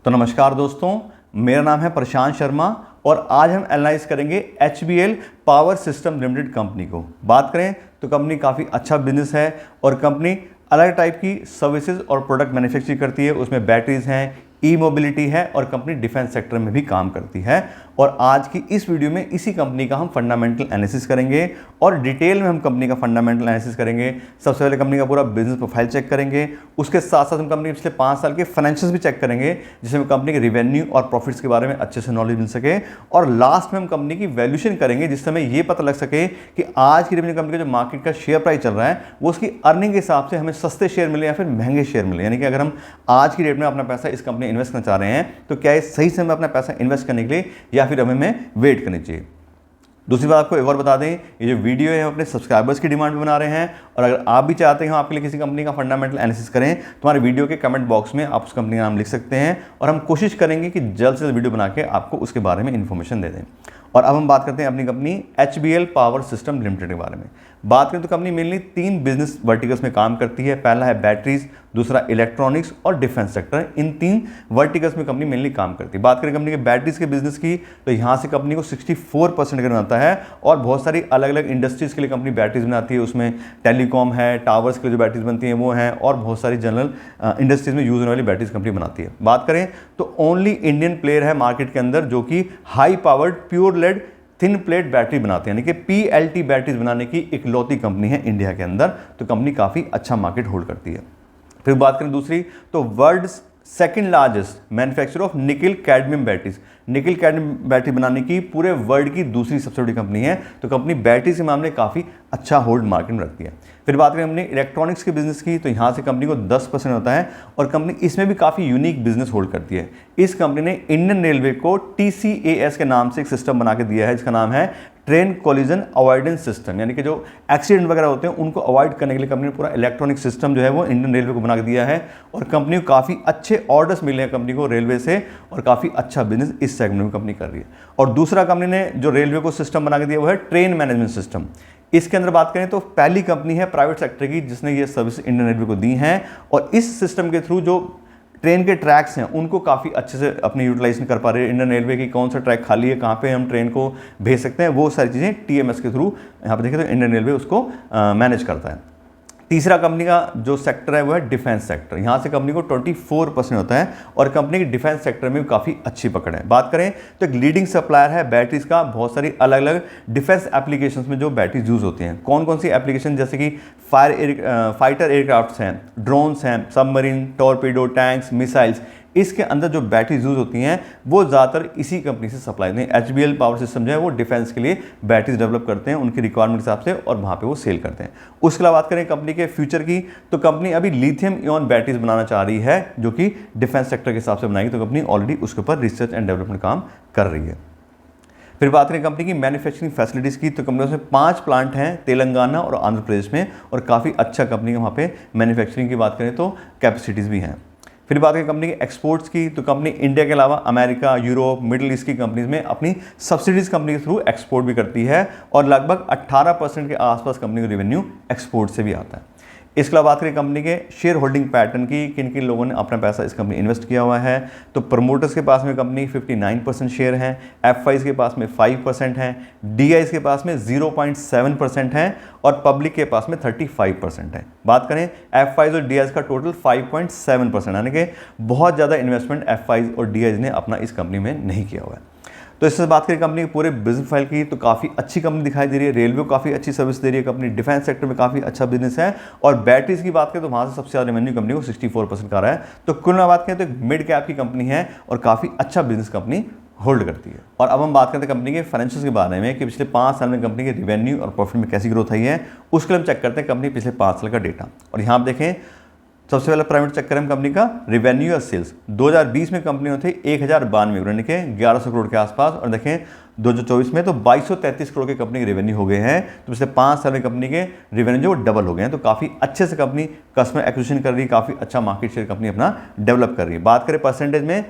तो नमस्कार दोस्तों, मेरा नाम है प्रशांत शर्मा और आज हम एनालाइज करेंगे HBL power system limited company को। बात करें तो कंपनी काफ़ी अच्छा बिजनेस है और कंपनी अलग टाइप की सर्विसेज और प्रोडक्ट मैन्युफैक्चर करती है। उसमें बैटरीज हैं, ई मोबिलिटी है और कंपनी डिफेंस सेक्टर में भी काम करती है। और आज की इस वीडियो में इसी कंपनी का हम फंडामेंटल एनालिसिस करेंगे और डिटेल में हम कंपनी का फंडामेंटल एनालिसिस करेंगे। सबसे पहले कंपनी का पूरा बिजनेस प्रोफाइल चेक करेंगे, उसके साथ साथ हम कंपनी के पिछले 5 साल के फाइनेंशियल्स भी चेक करेंगे जिसमें कंपनी के रिवेन्यू और प्रॉफिट्स के बारे में अच्छे से नॉलेज मिल सके। और लास्ट में हम कंपनी की वैल्यूएशन करेंगे जिससे हमें ये पता लग सके कि आज की कंपनी का जो मार्केट का शेयर प्राइस चल रहा है वो उसकी अर्निंग के हिसाब से हमें सस्ते शेयर मिले या फिर महंगे शेयर मिले। यानी कि अगर हम आज की डेट में अपना पैसा इस कंपनी इन्वेस्ट करना चाह रहे हैं तो क्या ये सही समय अपना पैसा इन्वेस्ट करने के लिए या फिर हमें वेट करनी चाहिए। दूसरी बात आपको एक और बता दें, ये जो वीडियो है हम अपने सब्सक्राइबर्स की डिमांड पे बना रहे हैं और अगर आप भी चाहते हैं हम आपके लिए किसी कंपनी का फंडामेंटल एनालिसिस करें तो हमारे वीडियो के कमेंट बॉक्स में आप उस कंपनी का नाम लिख सकते हैं और हम कोशिश करेंगे कि जल्द से जल्द वीडियो बना के आपको उसके बारे में इन्फॉर्मेशन दे दें। और अब हम बात करते हैं अपनी company HBL power system limited के बारे में। बात करें तो कंपनी मेनली 3 बिजनेस वर्टिकल्स में काम करती है। पहला है बैटरीज, दूसरा इलेक्ट्रॉनिक्स और डिफेंस सेक्टर। इन 3 वर्टिकल्स में कंपनी मेनली काम करती है। बात करें कंपनी के बैटरीज के बिजनेस की तो यहाँ से कंपनी को 64% बनाता है और बहुत सारी अलग अलग इंडस्ट्रीज के लिए कंपनी बैटरीज बनाती है। उसमें टेलीकॉम है, टावर्स के जो बैटरीज बनती हैं वो हैं और बहुत सारी जनरल इंडस्ट्रीज में यूज होने वाली बैटरीज कंपनी बनाती है। बात करें तो ओनली इंडियन प्लेयर है मार्केट के अंदर जो कि high powered pure lead thin plate battery बनाती है, यानी कि PLT बैटरीज बनाने की इकलौती कंपनी है इंडिया के अंदर। तो कंपनी काफ़ी अच्छा मार्केट होल्ड करती है। फिर बात करें दूसरी तो world second largest manufacturer of निकल कैडमियम बैटरीज। निकल कैडमियम बैटरी बनाने की पूरे वर्ल्ड की दूसरी सबसे बड़ी कंपनी है। तो कंपनी बैटरीज के मामले काफ़ी अच्छा होल्ड मार्केट में रखती है। फिर बात करें हमने इलेक्ट्रॉनिक्स के बिजनेस की तो यहाँ से कंपनी को 10% होता है और कंपनी इसमें भी काफ़ी यूनिक बिजनेस होल्ड करती है। इस कंपनी ने इंडियन रेलवे को TCAS के नाम से एक सिस्टम बना के दिया है जिसका नाम है ट्रेन कोलिजन अवॉइडेंस सिस्टम। यानी कि जो एक्सीडेंट वगैरह होते हैं उनको अवॉइड करने के लिए कंपनी ने पूरा इलेक्ट्रॉनिक सिस्टम जो है वो इंडियन रेलवे को बना के दिया है और कंपनी को काफ़ी अच्छे ऑर्डर्स मिले हैं कंपनी को रेलवे से और काफ़ी अच्छा बिजनेस इस सेगमेंट में कंपनी कर रही है। और दूसरा कंपनी ने जो रेलवे को सिस्टम बना के दिया वो है ट्रेन मैनेजमेंट सिस्टम। इसके अंदर बात करें तो पहली कंपनी है प्राइवेट सेक्टर की जिसने ये सर्विस इंडियन रेलवे को दी हैं और इस सिस्टम के थ्रू जो ट्रेन के ट्रैक्स हैं उनको काफ़ी अच्छे से अपने यूटिलाइजेशन कर पा रहे हैं। इंडियन रेलवे की कौन सा ट्रैक खाली है, कहाँ पे हम ट्रेन को भेज सकते हैं, वो सारी चीज़ें TMS के थ्रू यहाँ पे देखें तो इंडियन रेलवे उसको मैनेज करता है। तीसरा कंपनी का जो सेक्टर है वो है डिफेंस सेक्टर। यहाँ से कंपनी को 24% होता है और कंपनी की डिफेंस सेक्टर में काफ़ी अच्छी पकड़ है। बात करें तो एक लीडिंग सप्लायर है बैटरीज का। बहुत सारी अलग अलग डिफेंस एप्लीकेशंस में जो बैटरीज यूज़ होती हैं, कौन कौन सी एप्लीकेशन, जैसे कि फाइटर एयरक्राफ्ट्स हैं, ड्रोन्स हैं, सबमरीन, टॉर्पीडो, टैंक्स, मिसाइल्स, इसके अंदर जो बैटरीज यूज़ होती हैं वो ज़्यादातर इसी कंपनी से सप्लाई नहीं। HBL पावर सिस्टम जो है वो डिफेंस के लिए बैटरीज डेवलप करते हैं उनकी रिक्वायरमेंट के हिसाब से और वहाँ पे वो सेल करते हैं। उसके अलावा बात करें कंपनी के फ्यूचर की तो कंपनी अभी लिथियम इॉन बैटरीज बनाना चाह रही है जो कि डिफेंस सेक्टर के हिसाब से बनाएगी। तो कंपनी ऑलरेडी उसके ऊपर रिसर्च एंड डेवलपमेंट काम कर रही है। फिर बात करें कंपनी की मैन्युफैक्चरिंग फैसिलिटीज़ की तो कंपनी में 5 प्लांट हैं तेलंगाना और आंध्र प्रदेश में और काफ़ी अच्छा कंपनी है वहाँ पे मैन्युफैक्चरिंग की बात करें तो कैपेसिटीज़ भी हैं। फिर बात करें कंपनी के एक्सपोर्ट्स की तो कंपनी इंडिया के अलावा अमेरिका, यूरोप, मिडिल ईस्ट की कंपनीज में अपनी सब्सिडीज कंपनी के थ्रू एक्सपोर्ट भी करती है और लगभग 18% के आसपास कंपनी का रेवेन्यू एक्सपोर्ट से भी आता है। इसके अलावा बात करें कंपनी के शेयर होल्डिंग पैटर्न की, किन किन लोगों ने अपना पैसा इस कंपनी इन्वेस्ट किया हुआ है तो प्रमोटर्स के पास में कंपनी 59% शेयर हैं, FIs के पास में 5% हैं, DIs के पास में 0.7% हैं और पब्लिक के पास में 35% है। बात करें FIs और DIs का टोटल 5.7%, यानी कि बहुत ज़्यादा इन्वेस्टमेंट FIs और DIs ने अपना इस कंपनी में नहीं किया हुआ है। तो इससे बात करें कंपनी के पूरे बिजनेस फाइल की तो काफ़ी अच्छी कंपनी दिखाई दे रही है। रेलवे को काफ़ी अच्छी सर्विस दे रही है कंपनी, डिफेंस सेक्टर में काफ़ी अच्छा बिजनेस है और बैटरीज की बात करें तो वहाँ से सबसे ज़्यादा रेवेन्यू कंपनी को 64% का रहा है। तो कुल में बात करें तो एक मिड कैप की कंपनी है और काफ़ी अच्छा बिजनेस कंपनी होल्ड करती है। और अब हम बात करते हैं कंपनी के फाइनेंशियल्स के बारे में कि पिछले 5 साल में कंपनी के रेवेन्यू और प्रॉफिट में कैसी ग्रोथ आई है। उसके लिए हम चेक करते हैं कंपनी पिछले 5 साल का डेटा। और यहाँ आप देखें सबसे पहले प्राइवेट चेक करें कंपनी का रेवेन्यू और सेल्स। 2020 में कंपनी में थे 1092 करोड़, यानी कि 1100 करोड़ के आसपास और देखें 2024 में तो 2233 करोड़ के कंपनी के रेवेन्यू हो गए हैं। तो पिछले 5 साल में कंपनी के रेवेन्यू जो डबल हो गए हैं। तो काफ़ी अच्छे से कंपनी कस्टमर एक्विजिशन कर रही है, काफ़ी अच्छा मार्केट शेयर कंपनी अपना डेवलप कर रही है। बात करें परसेंटेज में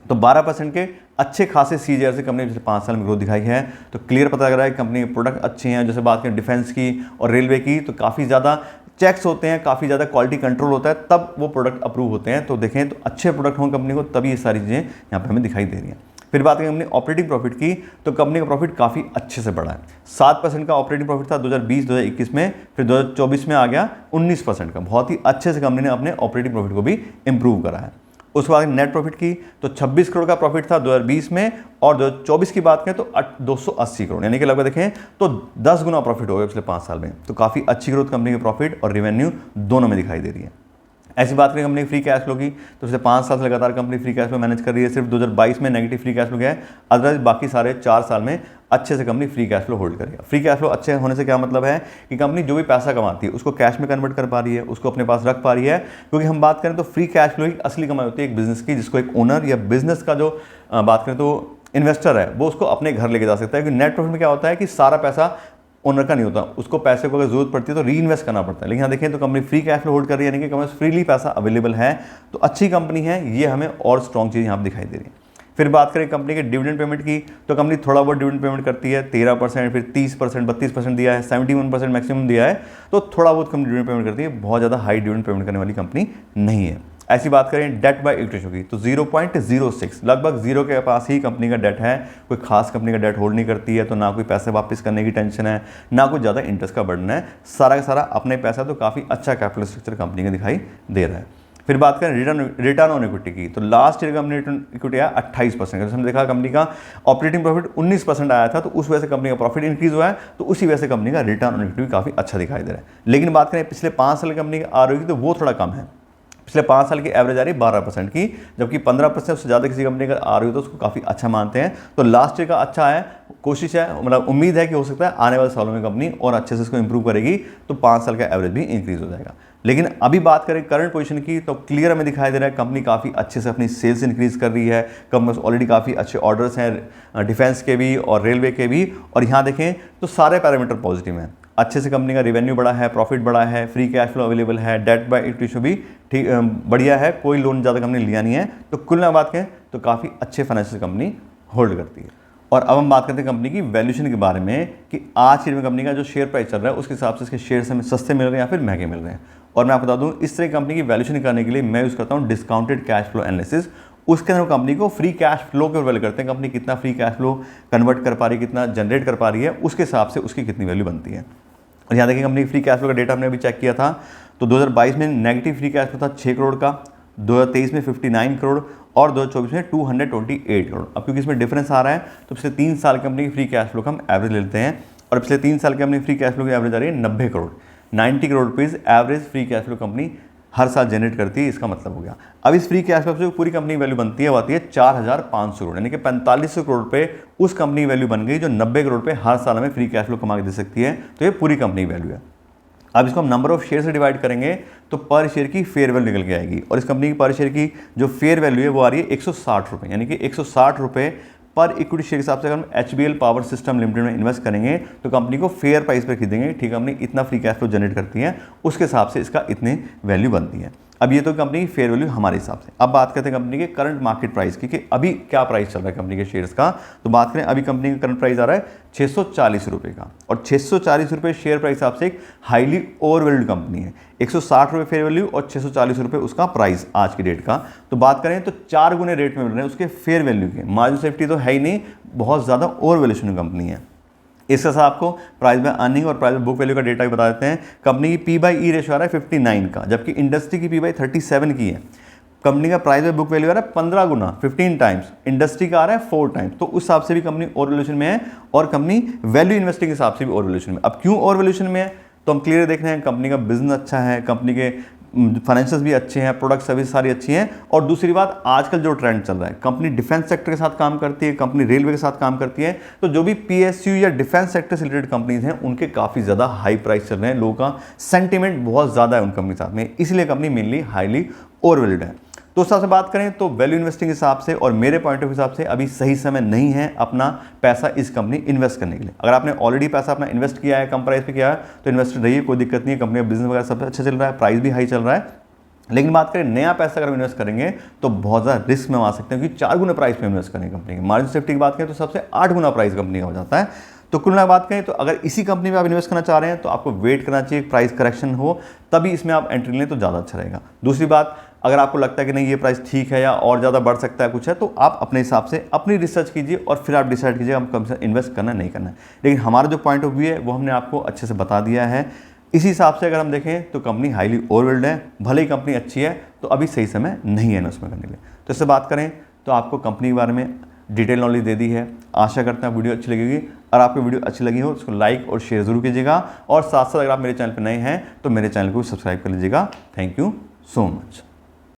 तो 12% के अच्छे खासे CAGR से कंपनी पिछले 5 साल में ग्रोथ दिखाई है। तो क्लियर पता लग रहा है कि कंपनी के प्रोडक्ट अच्छे हैं। जैसे बात करें डिफेंस की और रेलवे की तो काफ़ी ज़्यादा चेक्स होते हैं, काफ़ी ज़्यादा क्वालिटी कंट्रोल होता है, तब वो प्रोडक्ट अप्रूव होते हैं। तो देखें तो अच्छे प्रोडक्ट हों कंपनी को, तभी ये सारी चीज़ें यहाँ पे हमें दिखाई दे रही हैं। फिर बात करें कंपनी ऑपरेटिंग प्रॉफिट की, तो कंपनी का प्रॉफिट काफ़ी अच्छे से बढ़ा है। 7% का ऑपरेटिंग प्रॉफिट था 2020-2021 में, फिर 2024 में आ गया 19% का। बहुत ही अच्छे से कंपनी ने अपने ऑपरेटिंग प्रॉफिट को भी इंप्रूव करा है। उसके बाद नेट प्रॉफिट की, तो 26 करोड़ का प्रॉफिट था 2020 में, और 2024 की बात करें तो 280 करोड़, यानी कि लगभग देखें तो 10 गुना प्रॉफिट हो गया पिछले 5 साल में। तो काफ़ी अच्छी ग्रोथ कंपनी के प्रॉफिट और रेवेन्यू दोनों में दिखाई दे रही है। ऐसी बात करें कंपनी फ्री कैश फ्लो की, तो पिछले 5 साल से लगातार company free cash flow manage कर रही है। सिर्फ 2022 में नेगेटिव फ्री कैश फ्लो गया है, अदरवाइज बाकी सारे 4 साल में अच्छे से company free cash flow hold करेगा। फ्री कैश फ्लो अच्छे होने से क्या मतलब है कि कंपनी जो भी पैसा कमाती है उसको कैश में कन्वर्ट कर पा रही है, उसको अपने पास रख पा रही है। क्योंकि हम बात करें तो फ्री कैश फ्लो की असली कमाई होती है एक बिजनेस की, जिसको एक ओनर या बिजनेस का जो बात करें तो इन्वेस्टर है वो उसको अपने घर लेके जा सकता है। क्योंकि नेट प्रॉफिट में क्या होता है कि सारा पैसा ओनर का नहीं होता, उसको पैसे को अगर जरूरत पड़ती है तो री इन्वेस्ट करना पड़ता है। लेकिन यहाँ देखें तो company free cash flow hold कर रही है, यानी कि कंपनी फ्रीली पैसा अवेलेबल है, तो अच्छी कंपनी है। ये हमें और स्ट्रॉन्ग चीज़ यहाँ पर दिखाई दे रही है। फिर बात करें कंपनी के डिविडेंड पेमेंट की, तो कंपनी थोड़ा बहुत डिविडेंड पेमेंट करती है, 13%, फिर 30%, 32% दिया है, 71% मैक्सिमम दिया है, तो थोड़ा बहुत कंपनी डिविडेंड पेमेंट करती है। बहुत ज़्यादा हाई डिविडेंड पेमेंट करने वाली कंपनी नहीं है। ऐसी बात करें डेट बाय इक्विटी रेशियो की, तो 0.06, लगभग जीरो के पास ही कंपनी का डेट है। कोई खास कंपनी का डेट होल्ड नहीं करती है, तो ना कोई पैसे वापस करने की टेंशन है, ना कोई ज़्यादा इंटरेस्ट का बर्डन है। सारा का सारा अपने पैसा, तो काफ़ी अच्छा कैपिटल स्ट्रक्चर कंपनी का दिखाई दे रहा है। फिर बात करें रिटर्न ऑन इक्विटी की, तो last year company return equity आया 28%। जैसे हमने देखा कंपनी का ऑपरेटिंग प्रॉफिट 19% आया था, तो उस वजह से कंपनी का प्रॉफिट इंक्रीज हुआ है, तो उसी वजह से कंपनी का रिटर्न ऑन इक्विटी भी काफ़ी अच्छा दिखाई दे रहा है। लेकिन बात करें पिछले 5 साल कंपनी की आरओई की, तो वो थोड़ा कम है। पिछले 5 साल की एवरेज आ रही है 12% की, जबकि 15% से ज़्यादा किसी कंपनी का आ रही हो तो उसको काफ़ी अच्छा मानते हैं। तो लास्ट ईयर का अच्छा है, कोशिश है, मतलब उम्मीद है कि हो सकता है आने वाले सालों में कंपनी और अच्छे से इसको इंप्रूव करेगी, तो 5 साल का एवरेज भी इंक्रीज हो जाएगा। लेकिन अभी बात करें करंट पोजीशन की, तो क्लियर हमें दिखाई दे रहा है कंपनी काफ़ी अच्छे से अपनी सेल्स इंक्रीज कर रही है। कंपनी ऑलरेडी काफ़ी अच्छे ऑर्डर्स हैं डिफेंस के भी और रेलवे के भी, और यहाँ देखें तो सारे पैरामीटर पॉजिटिव हैं। अच्छे से कंपनी का रेवेन्यू बढ़ा है, प्रॉफिट बढ़ा है, फ्री कैश फ्लो अवेलेबल है, डेट बाय इक्विटी रेशियो भी ठीक बढ़िया है, कोई लोन ज़्यादा कंपनी लिया नहीं है। तो कुल ना बात करें तो काफ़ी अच्छे फाइनेंशियल कंपनी होल्ड करती है। और अब हम बात करते हैं कंपनी की वैल्यूएशन के बारे में कि आज की कंपनी का जो शेयर प्राइस चल रहा है उसके हिसाब से इसके शेयर हमें सस्ते मिल रहे हैं या फिर महंगे मिल रहे हैं। और मैं आपको बता दूं, इस तरह कंपनी की वैल्यूएशन करने के लिए मैं यूज़ करता हूं डिस्काउंटेड कैश फ्लो एनालिसिस। उसके अंदर कंपनी को फ्री कैश फ्लो के वैल्यू करते हैं, कंपनी कितना फ्री कैश फ्लो कन्वर्ट कर पा रही है, कितना जनरेट कर पा रही है, उसके हिसाब से उसकी कितनी वैल्यू बनती है। और यहाँ देखिए कंपनी फ्री कैश फ्लो का डेटा हमने अभी चेक किया था, तो 2022 में नेगेटिव फ्री कैश फ्लो था 6 करोड़ का, 2023 में 59 करोड़ और 2024 में 228 करोड़। अब क्योंकि इसमें डिफरेंस आ रहा है, तो पिछले 3 साल कंपनी की फ्री कैश फ्लो का हम एवरेज लेते हैं, और पिछले 3 साल की अपनी फ्री कैश फ्लो की एवरेज आ रही है 90 crore. 90 crore rupees average free cash flow company हर साल जनरेट करती है, इसका मतलब हो गया। अब इस फ्री कैश फ्लो से पूरी कंपनी की वैल्यू बनती है, वो आती है 4500 करोड़, यानी कि 4500 करोड़ रुपये उस कंपनी की वैल्यू बन गई जो 90 करोड़ रुपये हर साल में फ्री कैश फ्लो कमा के दे सकती है। तो ये पूरी कंपनी की वैल्यू है। अब इसको हम नंबर ऑफ शेयर से डिवाइड करेंगे तो पर शेयर की फेयर वैल्यू निकल के आएगी, और इस कंपनी की पर शेयर की जो फेयर वैल्यू है वो आ रही है 160 रुपये, यानी कि 160 रुपये पर इक्विटी शेयर के हिसाब से अगर हम HBL पावर सिस्टम लिमिटेड में इन्वेस्ट करेंगे तो कंपनी को फेयर प्राइस पर खरीदेंगे। ठीक है, कंपनी इतना फ्री कैश फ्लो जनरेट करती है, उसके हिसाब से इसका इतनी वैल्यू बनती है। अब ये तो कंपनी की फेयर वैल्यू हमारे हिसाब से। अब बात करते हैं कंपनी के करंट मार्केट प्राइस की कि अभी क्या प्राइस चल रहा है कंपनी के शेयर्स का। तो बात करें अभी कंपनी का करंट प्राइस आ रहा है 640 रुपये का, और 640 रुपये शेयर प्राइस हिसाब से एक हाईली ओवरवैल्यूड कंपनी है। 160 रुपये फेयर वैल्यू और 640 रुपये उसका प्राइस आज की डेट का। तो बात करें तो 4 गुने रेट में मिल रहे हैं उसके फेयर वैल्यू के। मार्जिन सेफ्टी तो है ही नहीं, बहुत ज़्यादा ओवर वैल्यूएशन कंपनी है। इसके साथ आपको प्राइस बाय अर्निंग और प्राइस बाय बुक वैल्यू का डेटा भी बता देते हैं। कंपनी की P/E रेशियो आ रहा है 59 का, जबकि इंडस्ट्री की P/37 की है। कंपनी का प्राइस बाय बुक वैल्यू आ रहा है 15 गुना 15 टाइम्स, इंडस्ट्री का आ रहा है 4 टाइम्स। तो उस हिसाब से भी कंपनी ओवर वैल्यूएशन में है, और कंपनी वैल्यू इन्वेस्टिंग के हिसाब से भी ओवर वैल्यूएशन में। अब क्यों ओवर वैल्यूएशन में है, तो हम क्लियर देख रहे हैं कंपनी का बिजनेस अच्छा है, कंपनी के फाइनेंशियल्स भी अच्छे हैं, प्रोडक्ट सर्विस सारी अच्छी हैं। और दूसरी बात, आजकल जो ट्रेंड चल रहा है, कंपनी डिफेंस सेक्टर के साथ काम करती है, कंपनी रेलवे के साथ काम करती है, तो जो भी PSU या डिफेंस सेक्टर से रिलेटेड कंपनीज हैं उनके काफ़ी ज़्यादा हाई प्राइस चल रहे हैं, लोगों का सेंटीमेंट बहुत ज़्यादा है उन कंपनी के साथ में, इसलिए कंपनी मेनली हाईली ओवरवैल्यूड है। तो उस हिसाब से बात करें तो वैल्यू इन्वेस्टिंग के हिसाब से और मेरे पॉइंट ऑफ हिसाब से अभी सही समय नहीं है अपना पैसा इस कंपनी इन्वेस्ट करने के लिए। अगर आपने ऑलरेडी पैसा अपना इन्वेस्ट किया है, कम प्राइस पे किया है, तो इन्वेस्टेड रहिए, कोई दिक्कत नहीं है। कंपनी का बिजनेस वगैरह सब अच्छा चल रहा है, प्राइस भी हाई चल रहा है। लेकिन बात करें नया पैसा अगर हम इन्वेस्ट करेंगे तो बहुत ज़्यादा रिस्क में आ सकते हैं, क्योंकि 4 गुना प्राइस पे इन्वेस्ट करेंगे। कंपनी की मार्जिन सेफ्टी की बात करें तो सबसे 8 गुना प्राइस कंपनी का हो जाता है। तो कुल मिला बात करें तो अगर इसी कंपनी में आप इन्वेस्ट करना चाह रहे हैं तो आपको वेट करना चाहिए, प्राइस करेक्शन हो तभी इसमें आप एंट्री लें तो ज़्यादा अच्छा रहेगा। दूसरी बात, अगर आपको लगता है कि नहीं ये प्राइस ठीक है या और ज़्यादा बढ़ सकता है कुछ है, तो आप अपने हिसाब से अपनी रिसर्च कीजिए और फिर आप डिसाइड कीजिए हम कम से इन्वेस्ट करना नहीं करना है। लेकिन हमारा जो पॉइंट ऑफ व्यू है वो हमने आपको अच्छे से बता दिया है। इसी हिसाब से अगर हम देखें तो कंपनी हाईली ओवरवेल्ड है, भले ही कंपनी अच्छी है तो अभी सही समय नहीं है इन्वेस्टमेंट करने के लिए। तो इससे बात करें तो आपको कंपनी के बारे में डिटेल नॉलेज दे दी है। आशा करते हैं वीडियो अच्छी लगेगी, और आपको वीडियो अच्छी लगी हो तो उसको लाइक और शेयर जरूर कीजिएगा, और साथ साथ अगर आप मेरे चैनल पर नए हैं तो मेरे चैनल को सब्सक्राइब कर लीजिएगा। Thank you so much.